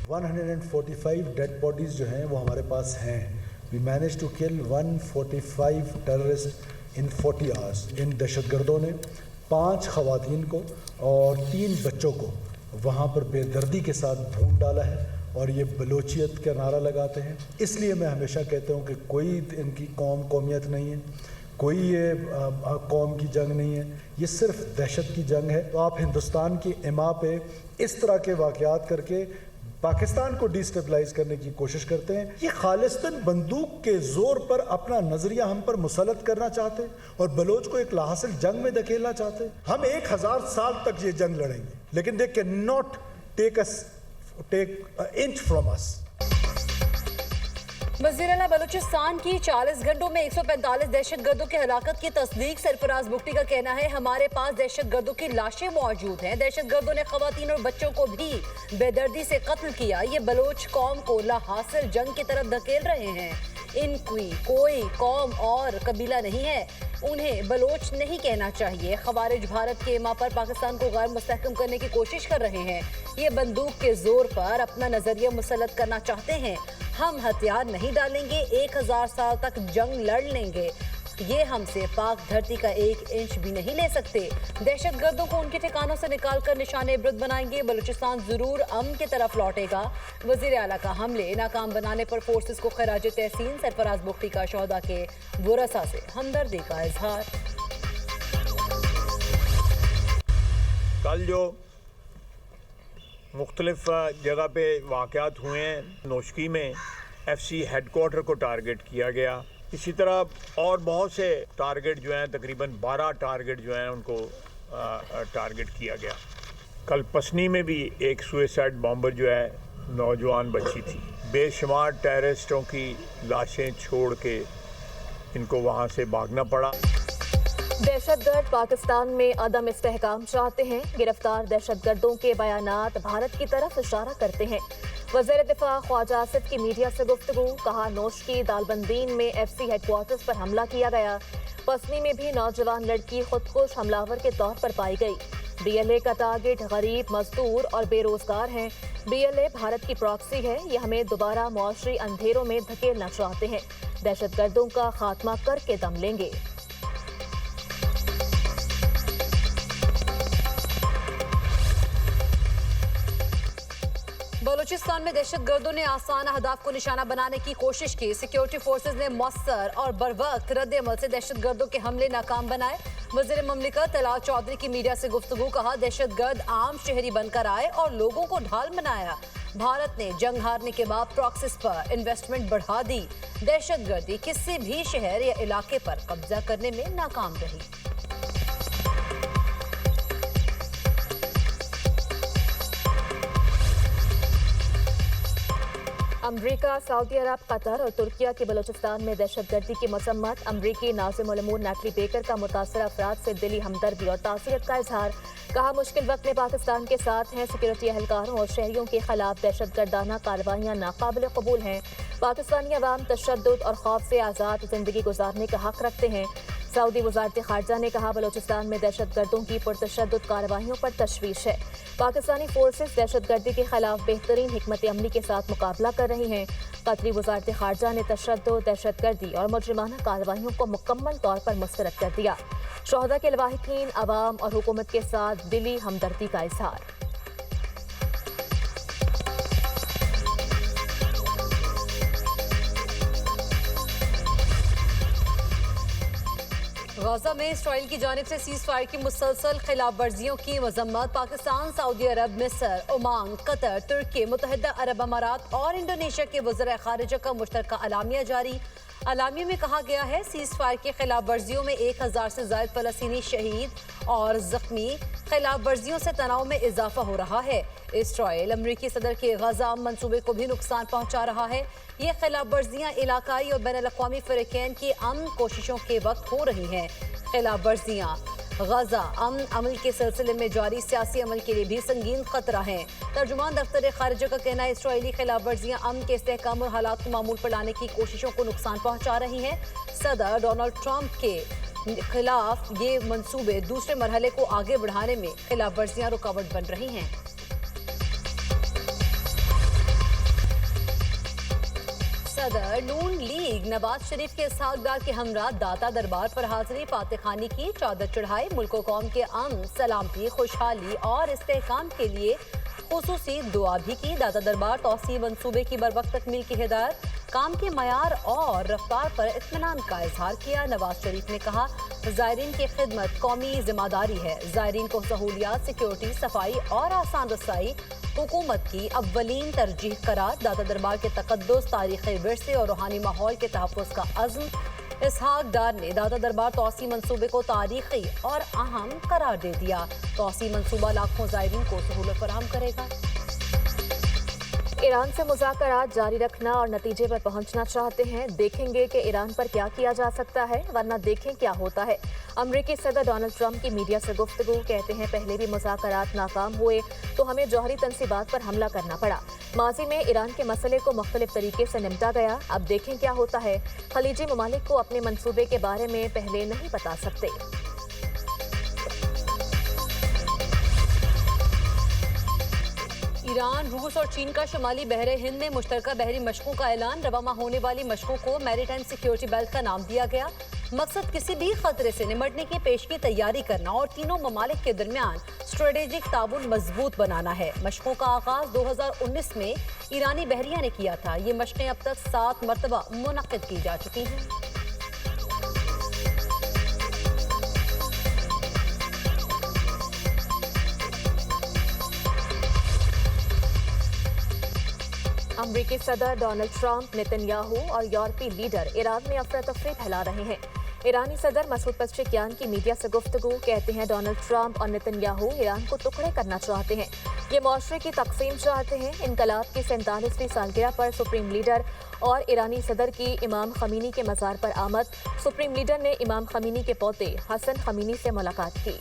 145 dead bodies جو ہیں وہ ہمارے پاس ہیں. وی manage to kill 145 terrorist in 40 hours. ان دہشت گردوں نے 5 خواتین کو اور 3 بچوں کو وہاں پر بے دردی کے ساتھ بھون ڈالا ہے اور یہ بلوچیت کا نعرہ لگاتے ہیں. اس لیے میں ہمیشہ کہتا ہوں کہ کوئی ان کی قومیت نہیں ہے, کوئی یہ قوم کی جنگ نہیں ہے, یہ صرف دہشت کی جنگ ہے. تو آپ ہندوستان کی اما پہ اس طرح کے واقعات کر کے پاکستان کو ڈی اسٹیبلائز کرنے کی کوشش کرتے ہیں. یہ خالصتاً بندوق کے زور پر اپنا نظریہ ہم پر مسلط کرنا چاہتے ہیں اور بلوچ کو ایک لاحاصل جنگ میں دھکیلنا چاہتے ہیں. ہم 1000 سال تک یہ جنگ لڑیں گے لیکن they cannot take an inch from us. وزیر اعلیٰ بلوچستان کی 40 گھنٹوں میں 145 دہشت گردوں کی ہلاکت کی تصدیق. سرفراز بگٹی کا کہنا ہے ہمارے پاس دہشت گردوں کی لاشیں موجود ہیں. دہشت گردوں نے خواتین اور بچوں کو بھی بے دردی سے قتل کیا. یہ بلوچ قوم کو لا حاصل جنگ کی طرف دھکیل رہے ہیں. ان کی کوئی قوم اور قبیلہ نہیں ہے, انہیں بلوچ نہیں کہنا چاہیے. خوارج بھارت کے اما پر پاکستان کو غیر مستحکم کرنے کی کوشش کر رہے ہیں. یہ بندوق کے زور پر اپنا نظریہ مسلط کرنا چاہتے ہیں. ہم ہتھیار نہیں ڈالیں گے, 1000 سال تک جنگ لڑ لیں گے. یہ ہم سے پاک دھرتی کا 1 انچ بھی نہیں لے سکتے. دہشت گردوں کو ان کے ٹھکانوں سے نکال کر نشان عبرت بنائیں گے. بلوچستان ضرور امن کی طرف لوٹے گا. وزیر اعلیٰ کا حملے ناکام بنانے پر فورسز کو خراج تحسین. سرفراز بگٹی کا شہداء کے ورثاء سے ہمدردی کا اظہار. کل جو مختلف جگہ پہ واقعات ہوئے ہیں, نوشکی میں ایف سی ہیڈ کوارٹر کو ٹارگٹ کیا گیا. اسی طرح اور بہت سے ٹارگٹ جو ہیں, تقریباً 12 ٹارگٹ جو ہیں ان کو ٹارگٹ کیا گیا. کل پسنی میں بھی ایک سوئسائڈ بامبر جو ہے نوجوان بچی تھی. بے شمار ٹیررسٹوں کی لاشیں چھوڑ کے ان کو وہاں سے بھاگنا پڑا. دہشت گرد پاکستان میں عدم استحکام چاہتے ہیں. گرفتار دہشت گردوں کے بیانات بھارت کی طرف اشارہ کرتے ہیں. وزیر دفاع خواجہ آصف کی میڈیا سے گفتگو. کہا نوشکی دالبندین میں ایف سی ہیڈ کوارٹرز پر حملہ کیا گیا. پسنی میں بھی نوجوان لڑکی خودکش حملاور کے طور پر پائی گئی. بی ایل اے کا ٹارگٹ غریب, مزدور اور بے روزگار ہیں. بی ایل اے بھارت کی پراکسی ہے. یہ ہمیں دوبارہ معاشری اندھیروں میں دھکیلنا چاہتے ہیں. دہشت گردوں کا خاتمہ کر کے دم لیں گے. بلوچستان میں دہشت گردوں نے آسان اہداف کو نشانہ بنانے کی کوشش کی. سیکیورٹی فورسز نے مؤثر اور بروقت رد عمل سے دہشت گردوں کے حملے ناکام بنائے. وزیر مملکت طلعت چودھری کی میڈیا سے گفتگو. کہا دہشت گرد عام شہری بن کر آئے اور لوگوں کو ڈھال بنایا. بھارت نے جنگ ہارنے کے بعد پراکسس پر انویسٹمنٹ بڑھا دی. دہشت گردی کسی بھی شہر یا علاقے پر قبضہ کرنے میں ناکام رہی. امریکہ, سعودی عرب, قطر اور ترکیہ کی بلوچستان میں دہشت گردی کی مذمت. امریکی ناظم الامور نیٹلی بیکر کا متاثرہ افراد سے دلی ہمدردی اور تعزیت کا اظہار. کہا مشکل وقت میں پاکستان کے ساتھ ہیں. سیکورٹی اہلکاروں اور شہریوں کے خلاف دہشت گردانہ کارروائیاں ناقابل قبول ہیں. پاکستانی عوام تشدد اور خوف سے آزاد زندگی گزارنے کا حق رکھتے ہیں. سعودی وزارت خارجہ نے کہا بلوچستان میں دہشت گردوں کی پرتشدد کارروائیوں پر تشویش ہے. پاکستانی فورسز دہشت گردی کے خلاف بہترین حکمت عملی کے ساتھ مقابلہ کر رہی ہیں. قطری وزارت خارجہ نے تشدد, دہشت گردی اور مجرمانہ کارروائیوں کو مکمل طور پر مسترد کر دیا. شہداء کے لواحقین, عوام اور حکومت کے ساتھ دلی ہمدردی کا اظہار. غزہ میں اسرائیل کی جانب سے سیز فائر کی مسلسل خلاف ورزیوں کی مذمت. پاکستان, سعودی عرب, مصر, عمان, قطر, ترکی, متحدہ عرب امارات اور انڈونیشیا کے وزرائے خارجہ کا مشترکہ اعلامیہ جاری. اعلامیہ میں کہا گیا ہے سیز فائر کی خلاف ورزیوں میں 1000 سے زائد فلسطینی شہید اور زخمی. خلاف ورزیوں سے تناؤ میں اضافہ ہو رہا ہے. اسرائیل امریکی صدر کے غزہ منصوبے کو بھی نقصان پہنچا رہا ہے. یہ خلاف ورزیاں علاقائی اور بین الاقوامی فریقین کی امن کوششوں کے وقت ہو رہی ہیں. خلاف ورزیاں غزہ امن عمل کے سلسلے میں جاری سیاسی عمل کے لیے بھی سنگین خطرہ ہیں. ترجمان دفتر خارجہ کا کہنا ہے اسرائیلی خلاف ورزیاں امن کے استحکام اور حالات کو معمول پر لانے کی کوششوں کو نقصان پہنچا رہی ہیں. صدر ڈونلڈ ٹرمپ کے خلاف یہ منصوبے دوسرے مرحلے کو آگے بڑھانے میں خلاف ورزیاں رکاوٹ بن رہی ہیں. صدر نون لیگ نواز شریف کے اسحاق ڈار کے ہمراہ داتا دربار پر حاضری، فاتح خانی کی چادر چڑھائی، ملک و قوم کے امن، سلامتی، خوشحالی اور استحکام کے لیے خصوصی دعا بھی کی۔ داتا دربار توسیع منصوبے کی بروقت تکمیل کی ہدایت، کام کے معیار اور رفتار پر اطمینان کا اظہار کیا۔ نواز شریف نے کہا زائرین کی خدمت قومی ذمہ داری ہے، زائرین کو سہولیات، سیکیورٹی، صفائی اور آسان رسائی حکومت کی اولین ترجیح قرار۔ داتا دربار کے تقدس، تاریخی ورثے اور روحانی ماحول کے تحفظ کا عزم۔ اسحاق ڈار نے داتا دربار توسیع منصوبے کو تاریخی اور اہم قرار دے دیا۔ توسیع منصوبہ لاکھوں زائرین کو سہولت فراہم کرے گا۔ ایران سے مذاکرات جاری رکھنا اور نتیجے پر پہنچنا چاہتے ہیں، دیکھیں گے کہ ایران پر کیا کیا جا سکتا ہے، ورنہ دیکھیں کیا ہوتا ہے۔ امریکی صدر ڈونلڈ ٹرمپ کی میڈیا سے گفتگو، کہتے ہیں پہلے بھی مذاکرات ناکام ہوئے تو ہمیں جوہری تنصیبات پر حملہ کرنا پڑا۔ ماضی میں ایران کے مسئلے کو مختلف طریقے سے نمٹا گیا، اب دیکھیں کیا ہوتا ہے۔ خلیجی ممالک کو اپنے منصوبے کے بارے میں پہلے نہیں بتا سکتے۔ ایران، روس اور چین کا شمالی بحر ہند میں مشترکہ بحری مشقوں کا اعلان، رواں ماہ ہونے والی مشقوں کو میری ٹائم سیکیورٹی بیلٹ کا نام دیا گیا۔ مقصد کسی بھی خطرے سے نمٹنے کی پیشگی تیاری کرنا اور تینوں ممالک کے درمیان اسٹریٹجک تعاون مضبوط بنانا ہے۔ مشقوں کا آغاز 2019 میں ایرانی بحریہ نے کیا تھا۔ یہ مشقیں اب تک 7 مرتبہ منعقد کی جا چکی ہیں۔ امریکی صدر ڈونلڈ ٹرمپ، نیتن یاہو اور یورپی لیڈر ایران میں افراتفری پھیلا رہے ہیں۔ ایرانی صدر مسعود پزشکیان کی میڈیا سے گفتگو، کہتے ہیں ڈونلڈ ٹرمپ اور نیتن یاہو ایران کو ٹکڑے کرنا چاہتے ہیں، یہ معاشرے کی تقسیم چاہتے ہیں۔ انقلاب کی 47ویں سالگرہ پر سپریم لیڈر اور ایرانی صدر کی امام خمینی کے مزار پر آمد، سپریم لیڈر نے امام خمینی کے پوتے حسن خمینی سے ملاقات کی۔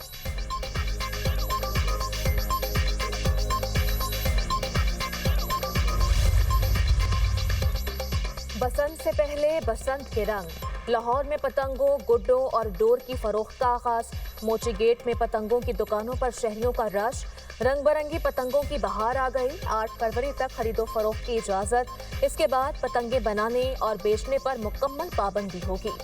بسنت سے پہلے بسنت کے رنگ، لاہور میں پتنگوں، گڈوں اور ڈور کی فروخت کا آغاز، موچی گیٹ میں پتنگوں کی دکانوں پر شہریوں کا رش، رنگ برنگی پتنگوں کی بہار آ گئی۔ 8 فروری تک خرید و فروخت کی اجازت، اس کے بعد پتنگیں بنانے اور بیچنے پر مکمل پابندی ہوگی۔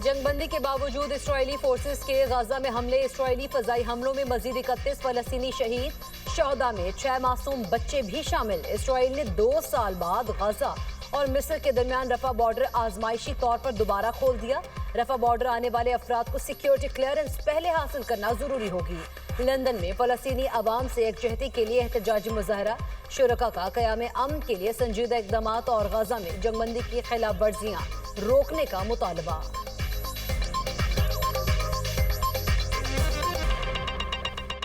جنگ بندی کے باوجود اسرائیلی فورسز کے غزہ میں حملے، اسرائیلی فضائی حملوں میں مزید 31 فلسطینی شہید، شہداء میں 6 معصوم بچے بھی شامل۔ اسرائیل نے 2 سال بعد غزہ اور مصر کے درمیان رفح بارڈر آزمائشی طور پر دوبارہ کھول دیا۔ رفح بارڈر آنے والے افراد کو سیکیورٹی کلیئرنس پہلے حاصل کرنا ضروری ہوگی۔ لندن میں فلسطینی عوام سے یکجہتی کے لیے احتجاجی مظاہرہ، شرکاء کا قیام امن کے لیے سنجیدہ اقدامات اور غزہ میں جنگ بندی کی خلاف ورزیاں روکنے کا مطالبہ۔